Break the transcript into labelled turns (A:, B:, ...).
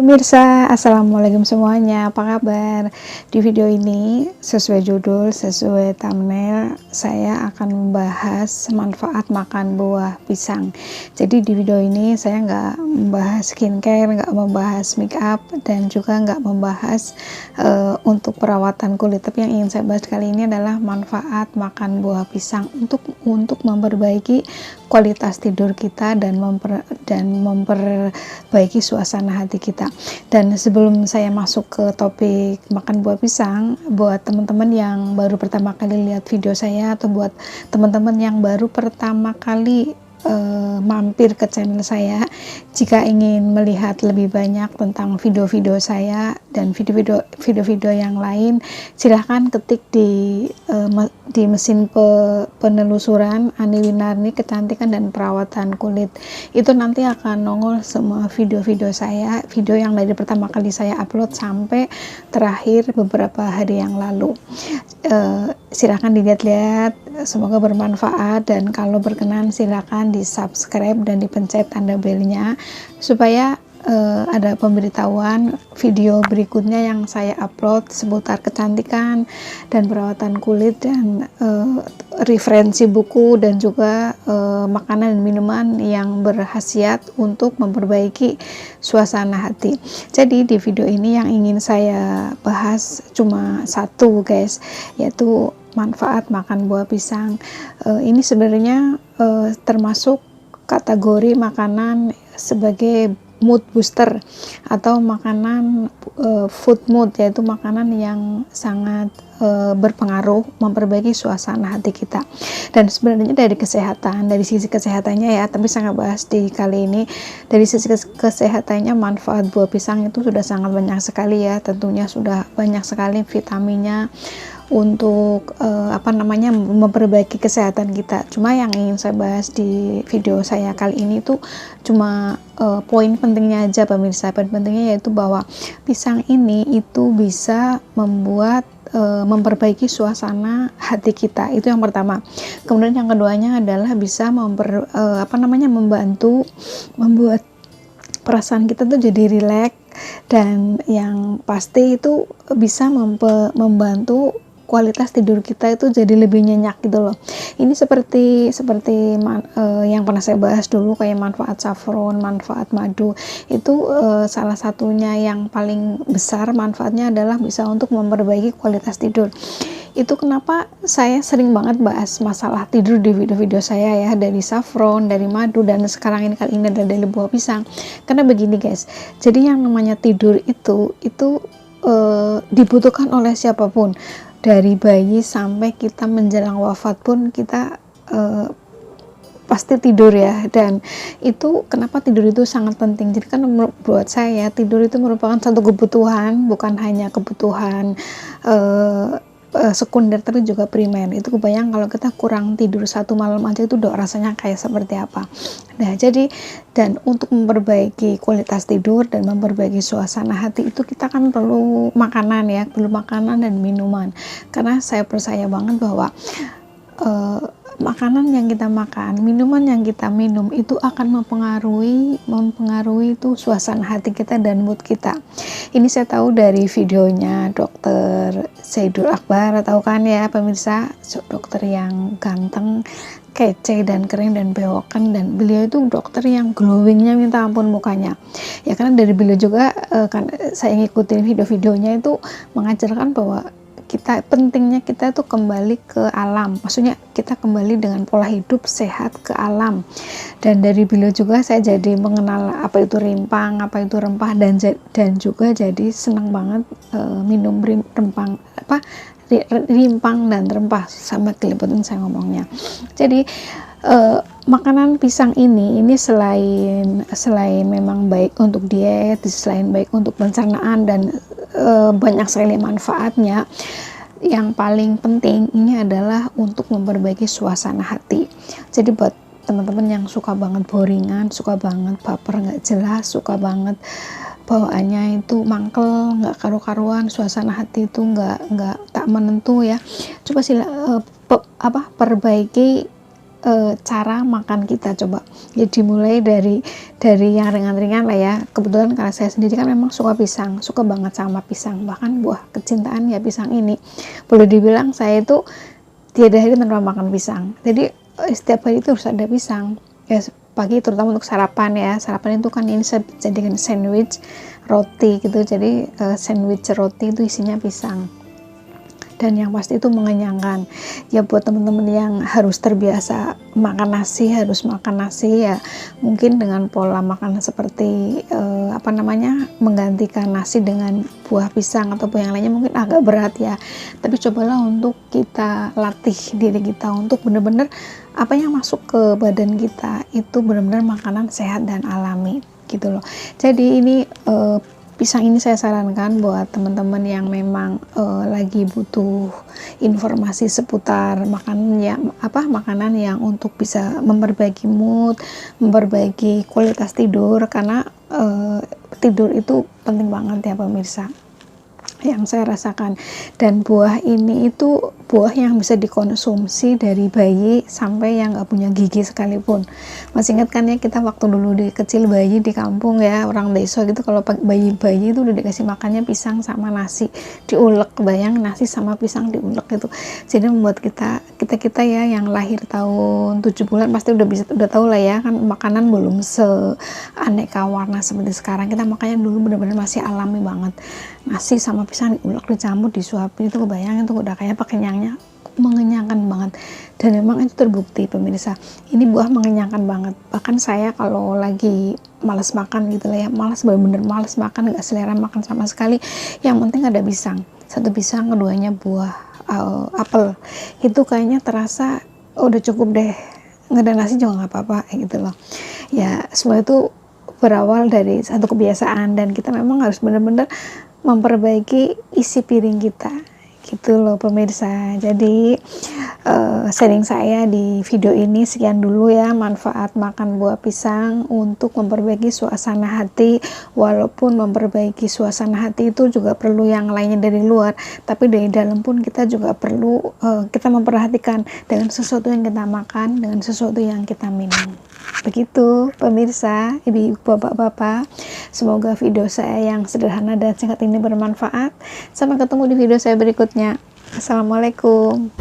A: pemirsa, assalamualaikum semuanya, apa kabar? Di video ini sesuai judul, sesuai thumbnail, saya akan membahas manfaat makan buah pisang. Jadi di video ini saya nggak membahas skincare, nggak membahas make up, dan juga nggak membahas untuk perawatan kulit. Tapi yang ingin saya bahas kali ini adalah manfaat makan buah pisang untuk memperbaiki kualitas tidur kita dan memperbaiki suasana hati kita. Dan sebelum saya masuk ke topik makan buah pisang, buat teman-teman yang baru pertama kali lihat video saya, atau buat teman-teman yang baru pertama kali mampir ke channel saya, jika ingin melihat lebih banyak tentang video-video saya dan video-video yang lain, silahkan ketik di mesin penelusuran Ani Winarni kecantikan dan perawatan kulit. Itu nanti akan nongol semua video-video saya, video yang dari pertama kali saya upload sampai terakhir beberapa hari yang lalu. Silahkan dilihat-lihat, semoga bermanfaat, dan kalau berkenan silahkan di subscribe dan dipencet tanda belnya supaya ada pemberitahuan video berikutnya yang saya upload seputar kecantikan dan perawatan kulit, dan referensi buku dan juga makanan dan minuman yang berkhasiat untuk memperbaiki suasana hati. Jadi di video ini yang ingin saya bahas cuma satu guys, yaitu manfaat makan buah pisang. Ini sebenarnya termasuk kategori makanan sebagai mood booster atau makanan food mood, yaitu makanan yang sangat berpengaruh memperbaiki suasana hati kita. Dan sebenarnya dari sisi kesehatannya ya, tapi saya nggak bahas di kali ini. Dari sisi kesehatannya, manfaat buah pisang itu sudah sangat banyak sekali ya, tentunya sudah banyak sekali vitaminnya untuk memperbaiki kesehatan kita. Cuma yang ingin saya bahas di video saya kali ini tuh cuma poin pentingnya aja pemirsa. Poin pentingnya yaitu bahwa pisang ini itu bisa memperbaiki suasana hati kita. Itu yang pertama. Kemudian yang keduanya adalah bisa membantu membuat perasaan kita tuh jadi rileks, dan yang pasti itu bisa membantu kualitas tidur kita itu jadi lebih nyenyak gitu loh. Ini seperti yang pernah saya bahas dulu, kayak manfaat saffron, manfaat madu. Itu salah satunya yang paling besar manfaatnya adalah bisa untuk memperbaiki kualitas tidur. Itu kenapa saya sering banget bahas masalah tidur di video-video saya ya, dari saffron, dari madu, dan sekarang kali ini adalah dari buah pisang. Karena begini guys, jadi yang namanya tidur itu dibutuhkan oleh siapapun. Dari bayi sampai kita menjelang wafat pun kita pasti tidur ya. Dan itu kenapa tidur itu sangat penting. Jadi kan buat saya tidur itu merupakan satu kebutuhan, bukan hanya kebutuhan sekunder, tapi juga primer. Itu kebayang kalau kita kurang tidur satu malam aja itu udah rasanya kayak seperti apa. Nah jadi, dan untuk memperbaiki kualitas tidur dan memperbaiki suasana hati itu kita kan perlu makanan ya, perlu makanan dan minuman. Karena saya percaya banget bahwa makanan yang kita makan, minuman yang kita minum itu akan mempengaruhi itu suasana hati kita dan mood kita. Ini saya tahu dari videonya Dokter Zaidul Akbar, tahu kan ya pemirsa, dokter yang ganteng, kece dan keren dan bewokan, dan beliau itu dokter yang glowingnya minta ampun mukanya ya. Karena dari beliau juga kan saya ngikutin video-videonya, itu mengajarkan bahwa pentingnya kita tuh kembali ke alam, maksudnya kita kembali dengan pola hidup sehat ke alam. Dan dari beliau juga saya jadi mengenal apa itu rimpang, apa itu rempah, dan juga jadi senang banget minum rimpang dan rempah, sama keliputan saya ngomongnya. Jadi makanan pisang ini selain memang baik untuk diet, selain baik untuk pencernaan, dan banyak sekali manfaatnya, yang paling penting ini adalah untuk memperbaiki suasana hati. Jadi buat teman-teman yang suka banget boringan, suka banget baper nggak jelas, suka banget bawaannya itu mangkel, nggak karu-karuan, suasana hati itu nggak tak menentu ya, coba perbaiki cara makan kita coba. Jadi mulai dari yang ringan-ringan lah ya. Kebetulan karena saya sendiri kan memang suka pisang, suka banget sama pisang, bahkan buah kecintaan ya pisang ini. Boleh dibilang saya itu tiada hari tanpa makan pisang. Jadi setiap hari itu harus ada pisang ya, pagi terutama untuk sarapan ya. Sarapan itu kan ini saya jadikan sandwich roti gitu. Jadi sandwich roti itu isinya pisang, dan yang pasti itu mengenyangkan ya. Buat teman-teman yang harus terbiasa makan nasi, harus makan nasi ya, mungkin dengan pola makan seperti menggantikan nasi dengan buah pisang ataupun yang lainnya mungkin agak berat ya, tapi cobalah untuk kita latih diri kita untuk benar-benar apa yang masuk ke badan kita itu benar-benar makanan sehat dan alami gitu loh. Jadi ini pisang ini saya sarankan buat teman-teman yang memang lagi butuh informasi seputar makanan yang untuk bisa memperbaiki mood, memperbaiki kualitas tidur, karena tidur itu penting banget ya pemirsa, yang saya rasakan. Dan buah ini itu buah yang bisa dikonsumsi dari bayi sampai yang nggak punya gigi sekalipun. Masih ingat kan ya kita waktu dulu di kecil bayi di kampung ya, orang desa gitu, kalau bayi-bayi itu udah dikasih makannya pisang sama nasi diulek, bayang nasi sama pisang diulek itu. Jadi membuat kita ya yang lahir tahun 7 bulan pasti udah tahu lah ya kan, makanan belum seaneka warna seperti sekarang. Kita makanya dulu benar-benar masih alami banget, nasi sama pisang diulek, dicampur, disuapin, itu kebayang itu udah kayak kenyangnya, mengenyangkan banget. Dan memang itu terbukti pemirsa, ini buah mengenyangkan banget. Bahkan saya kalau lagi malas makan gitu lah ya, bener-bener malas makan, gak selera makan sama sekali, yang penting ada pisang, satu pisang, keduanya buah apel, itu kayaknya terasa udah cukup deh, nggak ada nasi juga nggak apa-apa gitu loh ya. Semua itu berawal dari satu kebiasaan, dan kita memang harus benar-benar memperbaiki isi piring kita gitu loh pemirsa. Jadi sharing saya di video ini sekian dulu ya, manfaat makan buah pisang untuk memperbaiki suasana hati. Walaupun memperbaiki suasana hati itu juga perlu yang lainnya dari luar, tapi dari dalam pun kita juga perlu kita memperhatikan dengan sesuatu yang kita makan, dengan sesuatu yang kita minum. Begitu pemirsa, ibu-ibu, bapak-bapak, semoga video saya yang sederhana dan singkat ini bermanfaat. Sampai ketemu di video saya berikutnya. Assalamualaikum.